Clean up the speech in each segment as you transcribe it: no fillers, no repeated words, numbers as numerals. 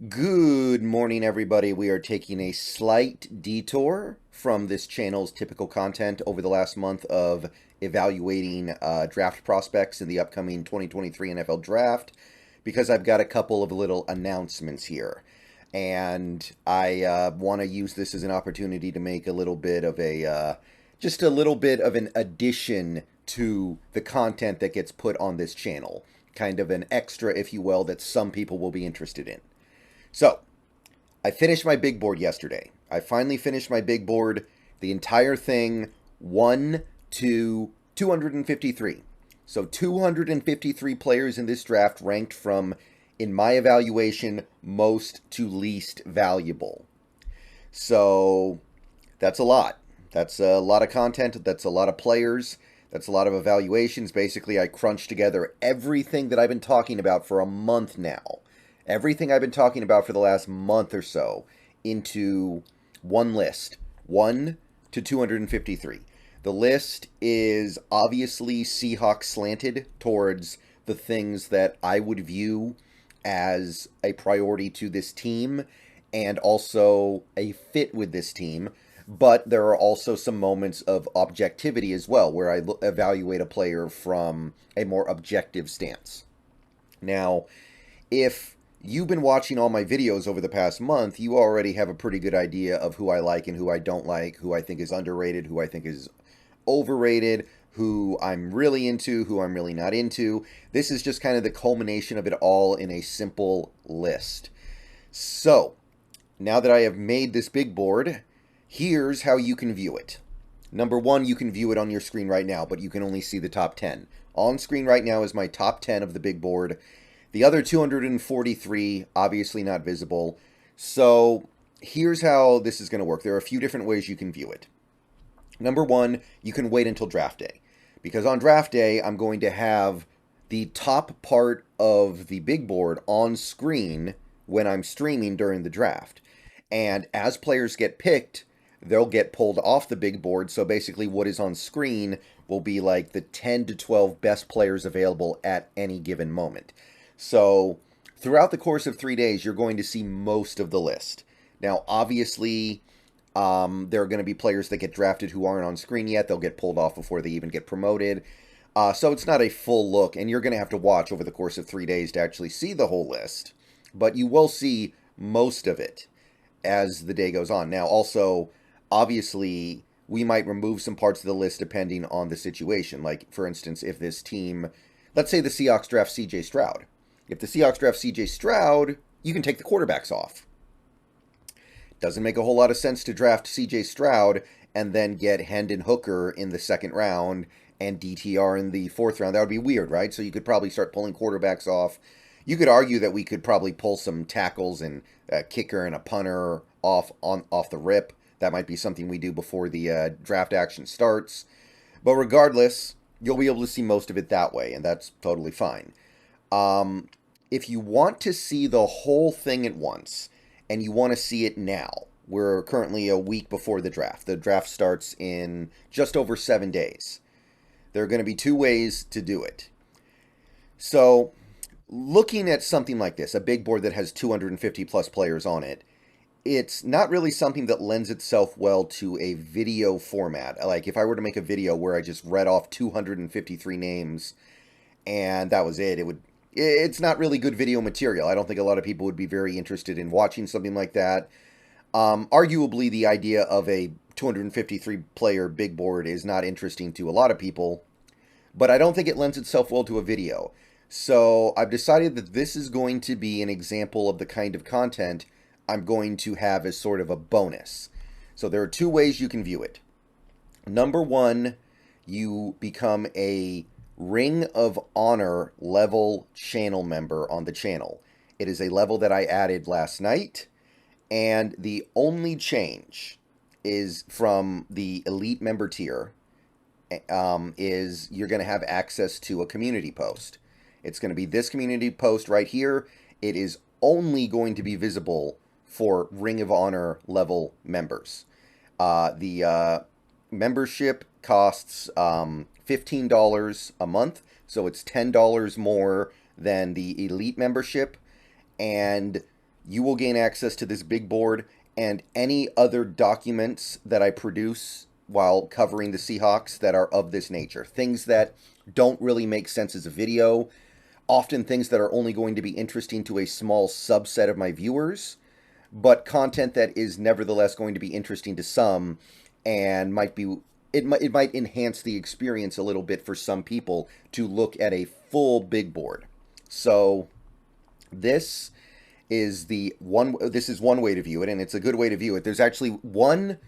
Good morning, everybody. We are taking a slight detour from this channel's typical content over the last month of evaluating draft prospects in the upcoming 2023 NFL Draft because I've got a couple of little announcements here. And I want to use this as an opportunity to make a little bit of just a little bit of an addition to the content that gets put on this channel. Kind of an extra, if you will, that some people will be interested in. So, I finished my big board yesterday. I finally finished my big board, the entire thing, 1 to 253. So 253 players in this draft ranked from, in my evaluation, most to least valuable. So, that's a lot. That's a lot of content. That's a lot of players. That's a lot of evaluations. Basically, I crunched together everything that I've been talking about for a month now. Everything I've been talking about for the last month or so into one list, 1 to 253. The list is obviously Seahawks slanted towards the things that I would view as a priority to this team and also a fit with this team. But there are also some moments of objectivity as well, where I evaluate a player from a more objective stance. Now, if you've been watching all my videos over the past month, you already have a pretty good idea of who I like and who I don't like, who I think is underrated, who I think is overrated, who I'm really into, who I'm really not into. This is just kind of the culmination of it all in a simple list. So, now that I have made this big board, here's how you can view it. Number one, you can view it on your screen right now, but you can only see the top 10. On screen right now is my top 10 of the big board. The other 243, obviously not visible. So here's how this is going to work. There are a few different ways you can view it. Number one, you can wait until draft day. Because on draft day, I'm going to have the top part of the big board on screen when I'm streaming during the draft. And as players get picked, they'll get pulled off the big board. So basically what is on screen will be like the 10 to 12 best players available at any given moment. So throughout the course of 3 days, you're going to see most of the list. Now, obviously, there are going to be players that get drafted who aren't on screen yet. They'll get pulled off before they even get promoted. So it's not a full look, and you're going to have to watch over the course of 3 days to actually see the whole list. But you will see most of it as the day goes on. Now, also, obviously, we might remove some parts of the list depending on the situation. Like, for instance, if this team, let's say the Seahawks draft C.J. Stroud. If the Seahawks draft C.J. Stroud, you can take the quarterbacks off. Doesn't make a whole lot of sense to draft C.J. Stroud and then get Hendon Hooker in the second round and DTR in the fourth round. That would be weird, right? So you could probably start pulling quarterbacks off. You could argue that we could probably pull some tackles and a kicker and a punter off the rip. That might be something we do before the draft action starts. But regardless, you'll be able to see most of it that way, and that's totally fine. If you want to see the whole thing at once, and you want to see it now, we're currently a week before the draft. The draft starts in just over 7 days. There are going to be two ways to do it. So, looking at something like this, a big board that has 250 plus players on it, it's not really something that lends itself well to a video format. Like, if I were to make a video where I just read off 253 names and that was it, it's not really good video material. I don't think a lot of people would be very interested in watching something like that. Arguably, the idea of a 253 player big board is not interesting to a lot of people, but I don't think it lends itself well to a video. So I've decided that this is going to be an example of the kind of content I'm going to have as sort of a bonus. So there are two ways you can view it. Number one, you become a Ring of Honor level channel member on the channel. It is a level that I added last night, and the only change is from the elite member tier is you're going to have access to a community post. It's going to be this community post right here. It is only going to be visible for Ring of Honor level members. The membership costs $15 a month, so it's $10 more than the elite membership, and you will gain access to this big board and any other documents that I produce while covering the Seahawks that are of this nature. Things that don't really make sense as a video, often things that are only going to be interesting to a small subset of my viewers, but content that is nevertheless going to be interesting to some and it might enhance the experience a little bit for some people to look at a full big board. So this is one way to view it, and it's a good way to view it. There's actually one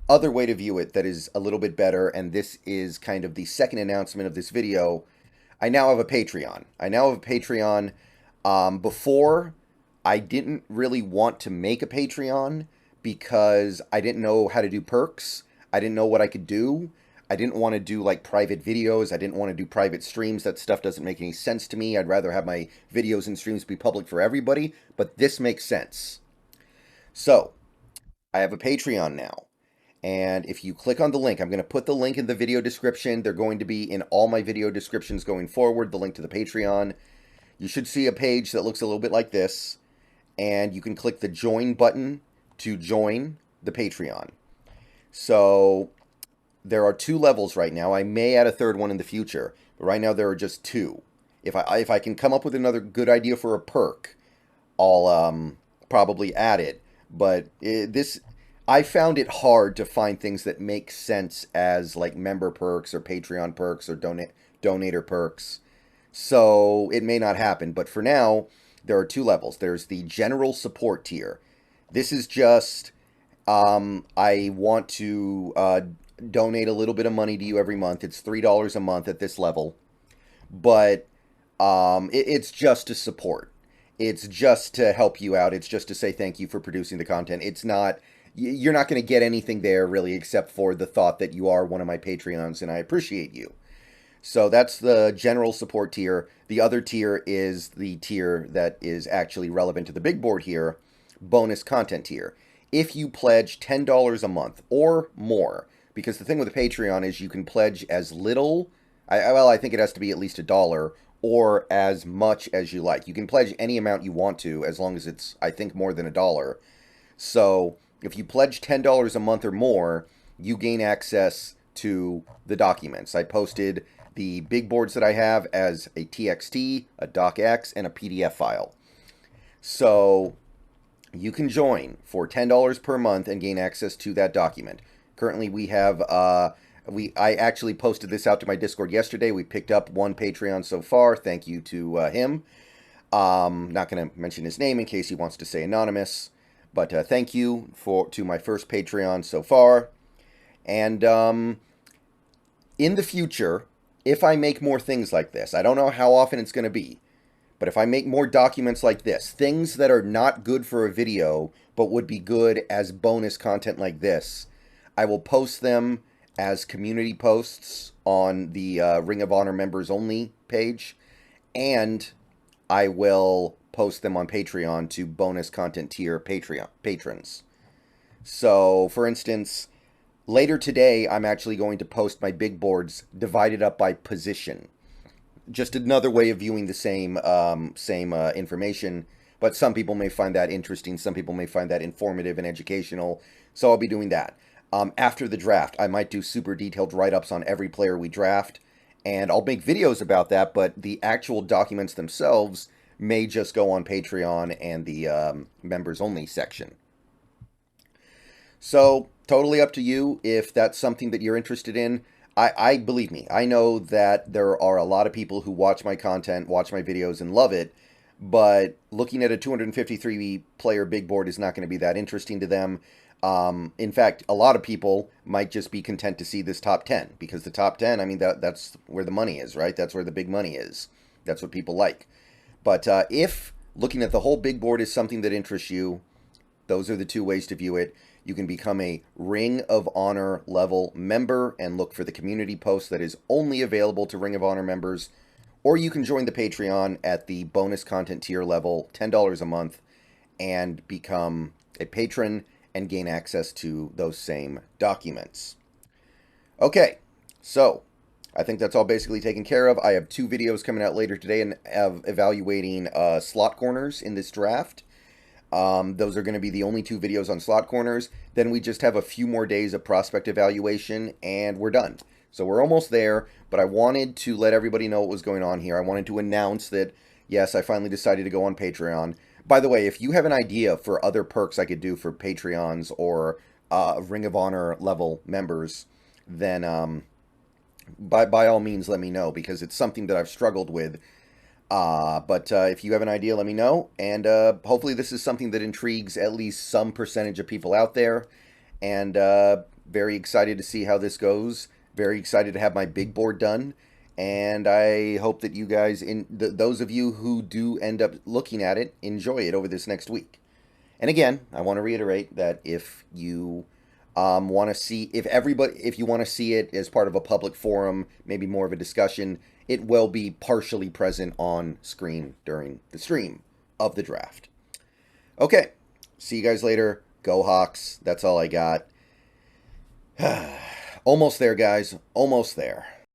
other way to view it that is a little bit better, and this is kind of the second announcement of this video. I now have a Patreon. Before, I didn't really want to make a Patreon because I didn't know how to do perks. I didn't know what I could do. I didn't want to do like private videos. I didn't want to do private streams. That stuff doesn't make any sense to me. I'd rather have my videos and streams be public for everybody, but this makes sense. So, I have a Patreon now. And if you click on the link, I'm going to put the link in the video description. They're going to be in all my video descriptions going forward, the link to the Patreon. You should see a page that looks a little bit like this. And you can click the join button to join the Patreon. So there are 2 levels right now. I may add a third one in the future, but right now there are just 2. If I can come up with another good idea for a perk, I'll probably add it. But I found it hard to find things that make sense as like member perks or Patreon perks or donator perks. So it may not happen. But for now, there are 2 levels. There's the general support tier. This is just I want to donate a little bit of money to you every month. It's $3 a month at this level. But it's just to support. It's just to help you out. It's just to say thank you for producing the content. It's not, you're not going to get anything there really except for the thought that you are one of my Patreons and I appreciate you. So that's the general support tier. The other tier is the tier that is actually relevant to the big board here, bonus content tier. If you pledge $10 a month or more, because the thing with the Patreon is you can pledge as little, I think it has to be at least $1, or as much as you like. You can pledge any amount you want to, as long as it's, I think, more than $1. So if you pledge $10 a month or more, you gain access to the documents. I posted the big boards that I have as a TXT, a docx, and a PDF file. So you can join for $10 per month and gain access to that document. Currently, we have, I actually posted this out to my Discord yesterday. We picked up 1 Patreon so far. Thank you to him. Not going to mention his name in case he wants to stay anonymous. But thank you to my first Patreon so far. And in the future, if I make more things like this, I don't know how often it's going to be, but if I make more documents like this, things that are not good for a video, but would be good as bonus content like this, I will post them as community posts on the Ring of Honor members only page, and I will post them on Patreon to bonus content tier patrons. So, for instance, later today, I'm actually going to post my big boards divided up by position. Just another way of viewing the same information, but some people may find that interesting. Some people may find that informative and educational, so I'll be doing that. After the draft, I might do super detailed write-ups on every player we draft, and I'll make videos about that, but the actual documents themselves may just go on Patreon and the members-only section. So, totally up to you if that's something that you're interested in. I believe me, I know that there are a lot of people who watch my content, watch my videos, and love it, but looking at a 253-player big board is not going to be that interesting to them. In fact, a lot of people might just be content to see this top 10, because the top 10, I mean, that's where the money is, right? That's where the big money is. That's what people like. But if looking at the whole big board is something that interests you, those are the 2 ways to view it. You can become a Ring of Honor level member and look for the community post that is only available to Ring of Honor members, or you can join the Patreon at the bonus content tier level, $10 a month, and become a patron and gain access to those same documents. Okay, so I think that's all basically taken care of. I have 2 videos coming out later today of evaluating slot corners in this draft. Those are going to be the only 2 videos on slot corners. Then we just have a few more days of prospect evaluation, and we're done. So we're almost there, but I wanted to let everybody know what was going on here. I wanted to announce that, yes, I finally decided to go on Patreon. By the way, if you have an idea for other perks I could do for Patreons or Ring of Honor level members, then by all means let me know, because it's something that I've struggled with. But if you have an idea, let me know, and hopefully this is something that intrigues at least some percentage of people out there, and very excited to see how this goes. Very excited to have my big board done, and I hope that you guys, those of you who do end up looking at it, enjoy it over this next week. And again, I want to reiterate that if you want to see, if you want to see it as part of a public forum, maybe more of a discussion, it will be partially present on screen during the stream of the draft. Okay, see you guys later. Go Hawks. That's all I got. Almost there, guys. Almost there.